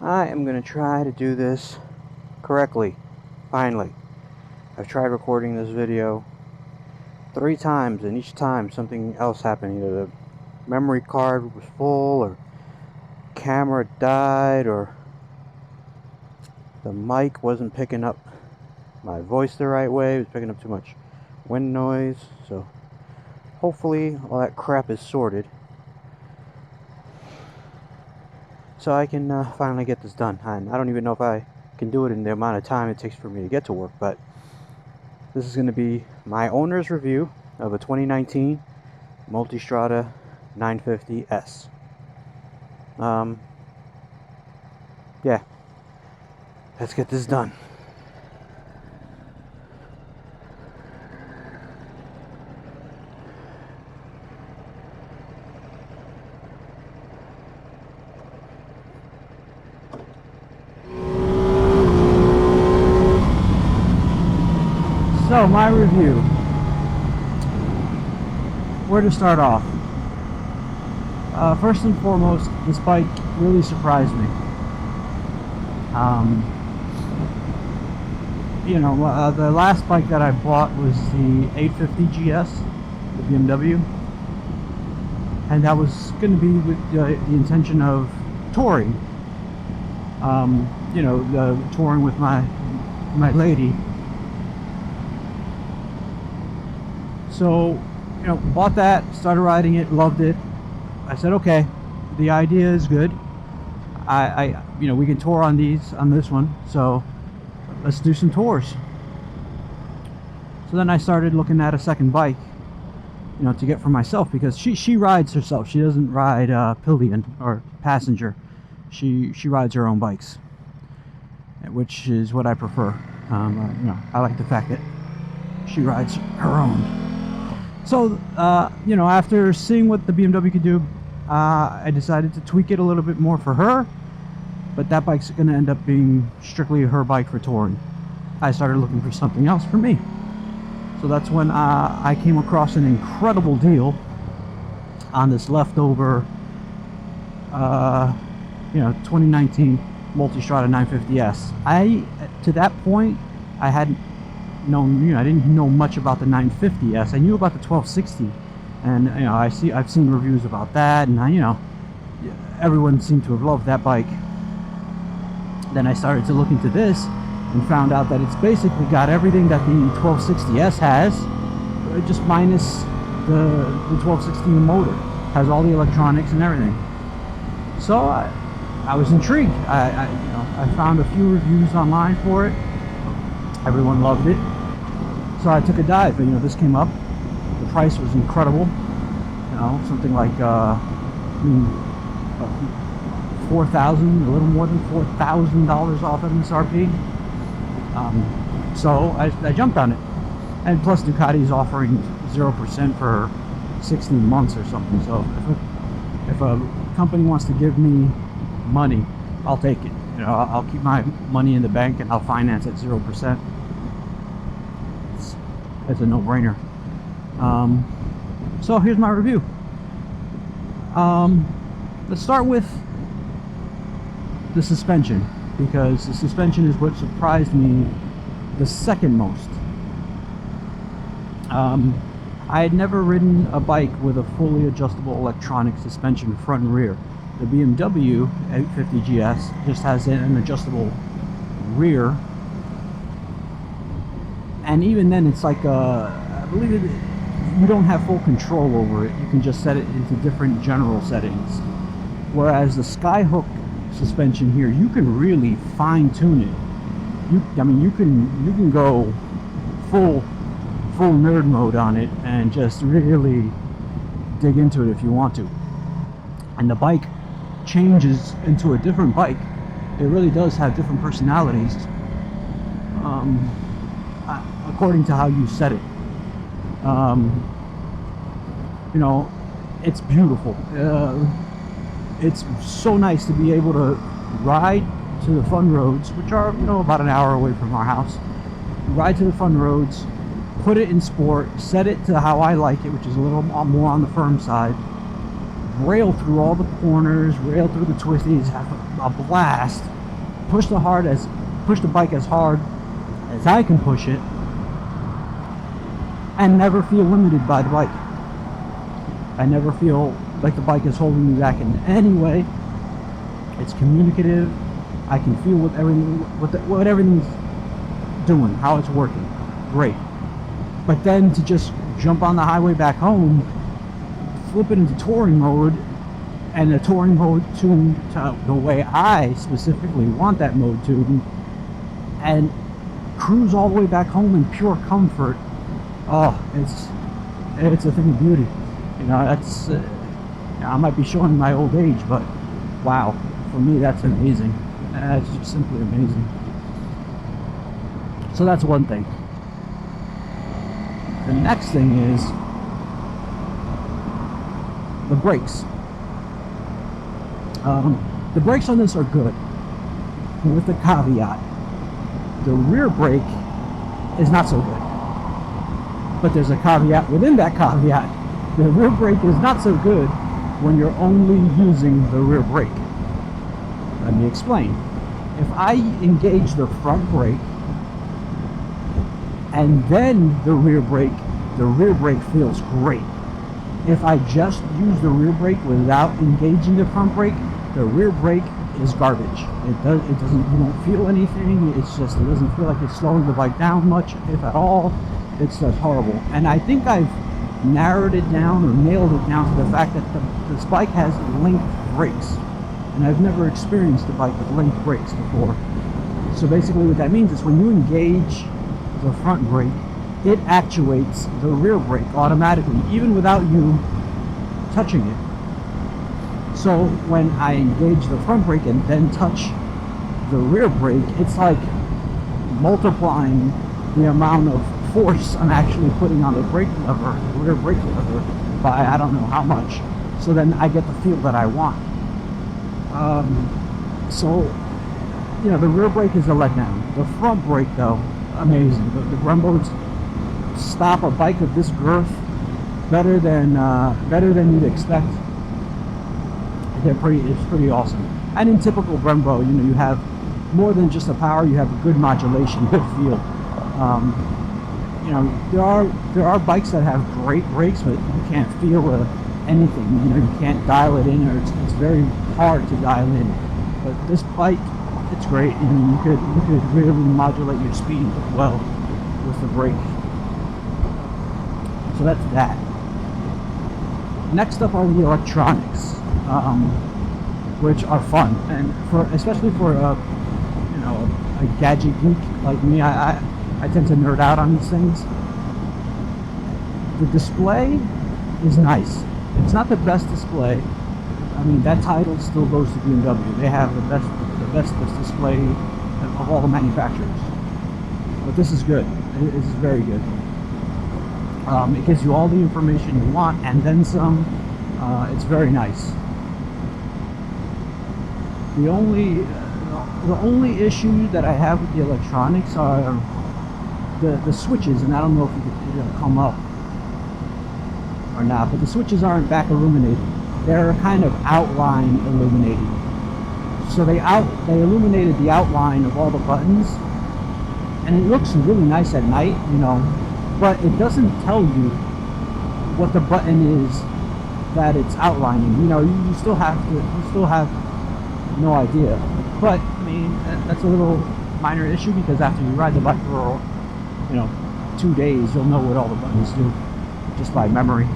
I am going to try to do this correctly, finally. I've tried recording this video 3 times, and each time something else happened. Either the memory card was full, or camera died, or the mic wasn't picking up my voice the right way. It was picking up too much wind noise. So hopefully all that crap is sorted, so I can finally get this done. And I don't even know if I can do it in the amount of time it takes for me to get to work, but this is going to be my owner's review of a 2019 Multistrada 950S. Yeah, let's get this done. So, my review. Where to start off? First and foremost, this bike really surprised me. The last bike that I bought was the 850 GS, the BMW, and that was going to be with the intention of touring. Touring with my lady. So, bought that, started riding it, loved it. I said, okay, the idea is good. We can tour on this one, so let's do some tours. So then I started looking at a second bike, to get for myself, because she rides herself. She doesn't ride pillion or passenger. She rides her own bikes, which is what I prefer. I like the fact that she rides her own. So, after seeing what the BMW could do, I decided to tweak it a little bit more for her, but that bike's going to end up being strictly her bike for touring. I started looking for something else for me. So that's when I came across an incredible deal on this leftover, 2019 Multistrada 950S. To that point, I hadn't known, I didn't know much about the 950S. I knew about the 1260, and I've seen reviews about that, and everyone seemed to have loved that bike. Then I started to look into this and found out that it's basically got everything that the 1260S has, just minus the 1260 motor. Has all the electronics and everything. So I was intrigued. I found a few reviews online for it. Everyone loved it. So I took a dive, and this came up. The price was incredible. Something like $4,000, a little more than $4,000 off MSRP. So I jumped on it, and plus Ducati's offering 0% for 16 months or something. So if a company wants to give me money, I'll take it. I'll keep my money in the bank and I'll finance at 0%. It's a no-brainer. So here's my review. Let's start with the suspension, because the suspension is what surprised me the second most. I had never ridden a bike with a fully adjustable electronic suspension front and rear. The BMW 850 GS just has an adjustable rear, and even then it's like I believe you don't have full control over it. You can just set it into different general settings, whereas the Skyhook suspension here, you can really fine-tune it. You can go full nerd mode on it and just really dig into it if you want to. And the bike changes into a different bike. It really does have different personalities, according to how you set it. It's beautiful. It's so nice to be able to ride to the fun roads, which are about an hour away from our house. Ride to the fun roads, put it in sport, set it to how I like it, which is a little more on the firm side, rail through all the corners, rail through the twisties, have a blast, push the bike as hard as I can push it, and never feel limited by the bike. I never feel like the bike is holding me back in any way. It's communicative. I can feel what everything's doing, how it's working. Great. But then to just jump on the highway back home, flip it into touring mode, and the touring mode tuned to the way I specifically want that mode tuned, and cruise all the way back home in pure comfort. Oh, it's a thing of beauty. You know, that's I might be showing my old age, but wow, for me that's amazing. That's just simply amazing. So that's one thing. The next thing is the brakes. The brakes on this are good, with a caveat. The rear brake is not so good. But there's a caveat within that caveat. The rear brake is not so good when you're only using the rear brake. Let me explain. If I engage the front brake and then the rear brake feels great. If I just use the rear brake without engaging the front brake, the rear brake is garbage. It doesn't, you don't feel anything. It doesn't feel like it's slowing the bike down much, if at all. It's just horrible. And I think I've narrowed it down or nailed it down to the fact that this bike has linked brakes. And I've never experienced a bike with linked brakes before. So basically what that means is when you engage the front brake, it actuates the rear brake automatically, even without you touching it. So when I engage the front brake and then touch the rear brake, it's like multiplying the amount of force I'm actually putting on the brake lever, the rear brake lever, by I don't know how much. So then I get the feel that I want. So, you know, the rear brake is a letdown. The front brake, though, amazing. The Brembos stop a bike of this girth better than you'd expect. It's pretty awesome. And in typical Brembo, you know, you have more than just the power. You have good modulation, good feel. You know, there are bikes that have great brakes, but you can't feel anything. You know, you can't dial it in, or it's very hard to dial in. But this bike, it's great, and you could really modulate your speed well with the brake. So that's that. Next up are the electronics, which are fun, and especially for a gadget geek like me, I tend to nerd out on these things. The display is nice. It's not the best display. I mean, that title still goes to BMW. They have the best display of all the manufacturers. But this is good. It is very good. It gives you all the information you want and then some. It's very nice. The only issue that I have with the electronics are the switches, and I don't know if it'll come up or not, but the switches aren't back illuminated. They're kind of outline illuminated. So they illuminated the outline of all the buttons, and it looks really nice at night, you know, but it doesn't tell you what the button is that it's outlining. You know, you still have no idea. But I mean, that's a little minor issue, because after you ride the bike for 2 days, you'll know what all the buttons do just by memory.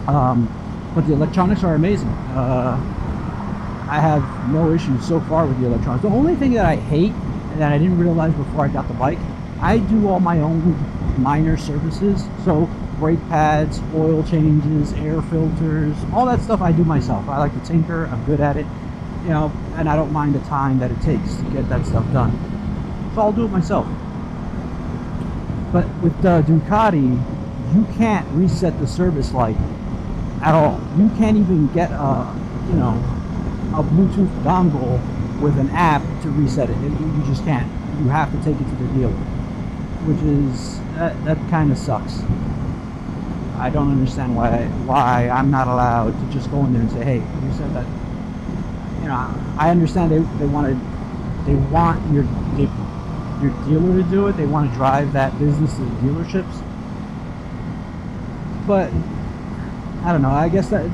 But the electronics are amazing. I have no issues so far with the electronics. The only thing that I hate, and that I didn't realize before I got the bike, I do all my own minor services. So brake pads, oil changes, air filters, all that stuff I do myself. I like to tinker. I'm good at it, you know, and I don't mind the time that it takes to get that stuff done. So I'll do it myself. But with the Ducati, you can't reset the service light at all. You can't even get a Bluetooth dongle with an app to reset it. You just can't. You have to take it to the dealer, which is that kind of sucks. I don't understand why I'm not allowed to just go in there and say, hey, reset that. You know, I understand they want to They want your dealer to do it. They want to drive that business to the dealerships. But I don't know. I guess that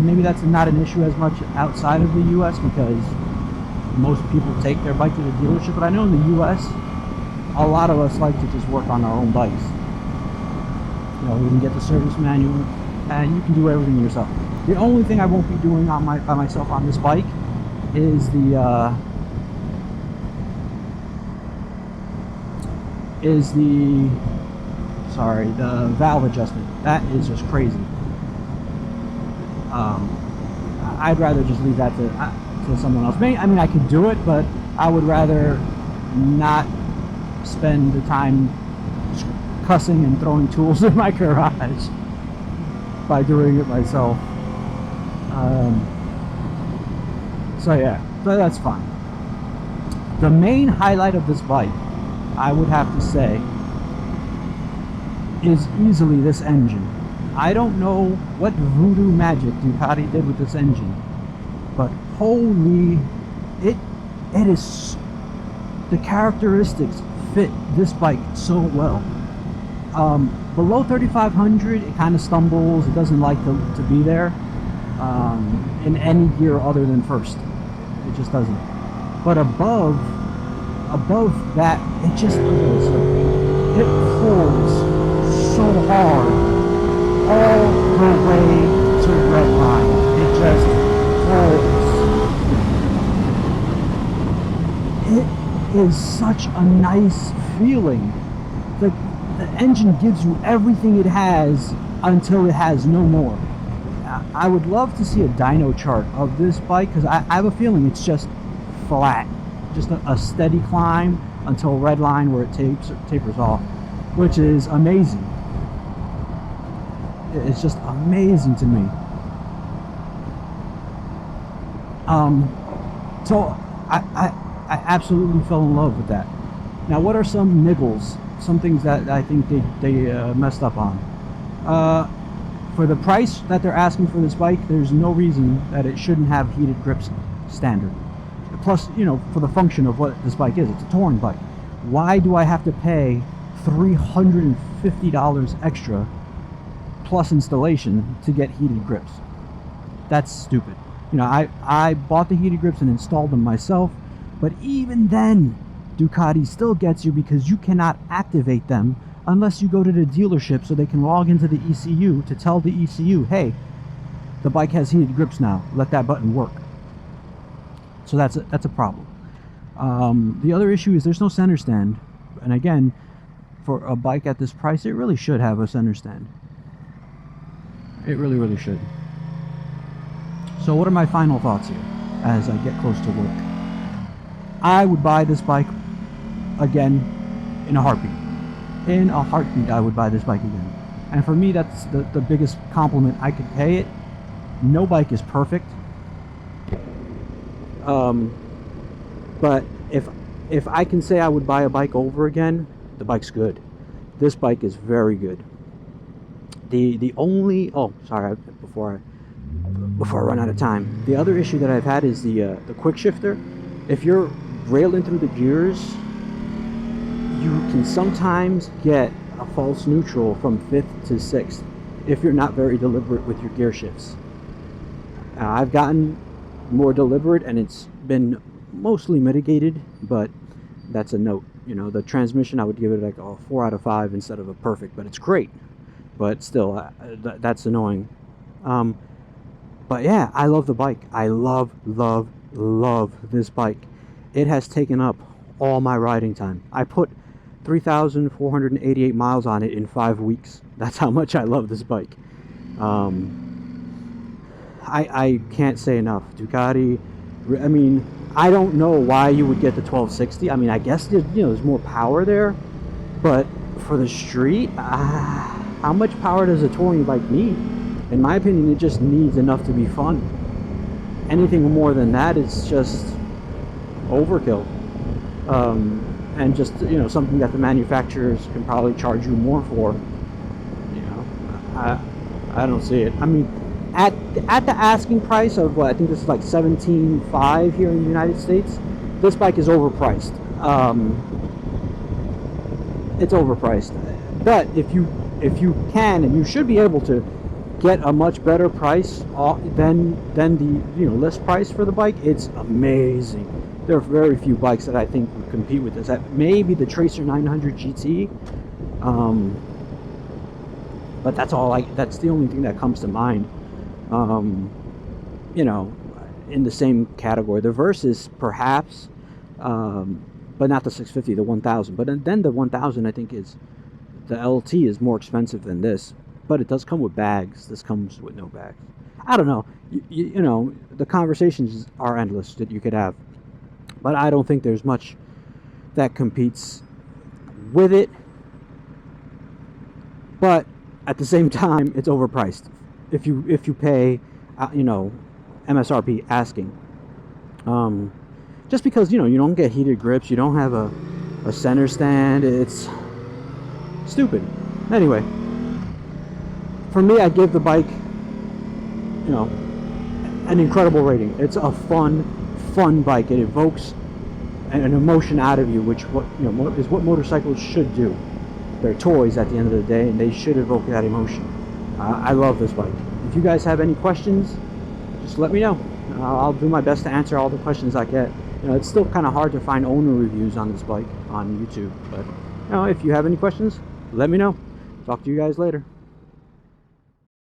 maybe that's not an issue as much outside of the U.S. because most people take their bike to the dealership. But I know in the U.S., a lot of us like to just work on our own bikes. You know, we can get the service manual, and you can do everything yourself. The only thing I won't be doing by myself on this bike is the valve adjustment. That is just crazy. I'd rather just leave that to someone else. I mean, I could do it, but I would rather not spend the time cussing and throwing tools in my garage by doing it myself. So yeah, so that's fine. The main highlight of this bike, I would have to say, is easily this engine. I don't know what voodoo magic Ducati did with this engine, but holy, it is, the characteristics fit this bike so well. Below 3,500, it kind of stumbles. It doesn't like to be there in any gear other than first. It just doesn't. But above that, it just is. It pulls so hard all the way to red line. It just pulls. It is such a nice feeling. The engine gives you everything it has until it has no more. I would love to see a dyno chart of this bike because I have a feeling it's just flat, just a steady climb until red line where it tapers off, which is amazing. It's just amazing to me. So I absolutely fell in love with that. Now, what are some niggles? Some things that I think they messed up on. For the price that they're asking for this bike, there's no reason that it shouldn't have heated grips standard. Plus, you know, for the function of what this bike is, it's a touring bike. Why do I have to pay $350 extra plus installation to get heated grips? That's stupid. You know, I bought the heated grips and installed them myself, but even then, Ducati still gets you because you cannot activate them unless you go to the dealership so they can log into the ECU to tell the ECU, hey, the bike has heated grips now, let that button work. So that's a problem. The other issue is there's no center stand, and again, for a bike at this price, it really should have a center stand. It really should. So what are my final thoughts here as I get close to work? I would buy this bike again in a heartbeat. In a heartbeat, I would buy this bike again. And for me, that's the biggest compliment I could pay it. No bike is perfect. But if I can say I would buy a bike over again, the bike's good. This bike is very good. The only before I run out of time, the other issue that I've had is the quick shifter. If you're railing through the gears, you can sometimes get a false neutral from 5th to 6th if you're not very deliberate with your gear shifts. I've gotten more deliberate and it's been mostly mitigated, but that's a note. You know, the transmission, I would give it like a 4 out of 5 instead of a perfect, but it's great. But still, that's annoying. But yeah, I love the bike. I love this bike. It has taken up all my riding time. I put 3,488 miles on it in 5 weeks. That's how much I love this bike. I can't say enough. Ducati, I mean, I don't know why you would get the 1260. I mean, I guess there's more power there, but for the street, how much power does a touring bike need? In my opinion, it just needs enough to be fun. Anything more than that is just overkill. And just, something that the manufacturers can probably charge you more for. I don't see it. I mean, at the asking price of what I think this is like $17,500 here in the United States, this bike is overpriced. It's overpriced. But if you can, and you should be able to get a much better price than the list price for the bike, it's amazing. There are very few bikes that I think would compete with this. Maybe the Tracer 900 GT, but that's the only thing that comes to mind. In the same category, the Versus perhaps, but not the 650, the 1000. But then the 1000, I think, is the LT is more expensive than this, but it does come with bags. This comes with no bags. I don't know. You know, the conversations are endless that you could have, but I don't think there's much that competes with it. But at the same time, it's overpriced. If you pay, MSRP asking. Just because you don't get heated grips, you don't have a center stand. It's stupid. Anyway, for me, I give the bike an incredible rating. It's a fun bike. It evokes an emotion out of you, which is what motorcycles should do. They're toys at the end of the day, and they should evoke that emotion. I love this bike. If you guys have any questions, just let me know. I'll do my best to answer all the questions I get. It's still kind of hard to find owner reviews on this bike on YouTube, but if you have any questions, let me know. Talk to you guys later.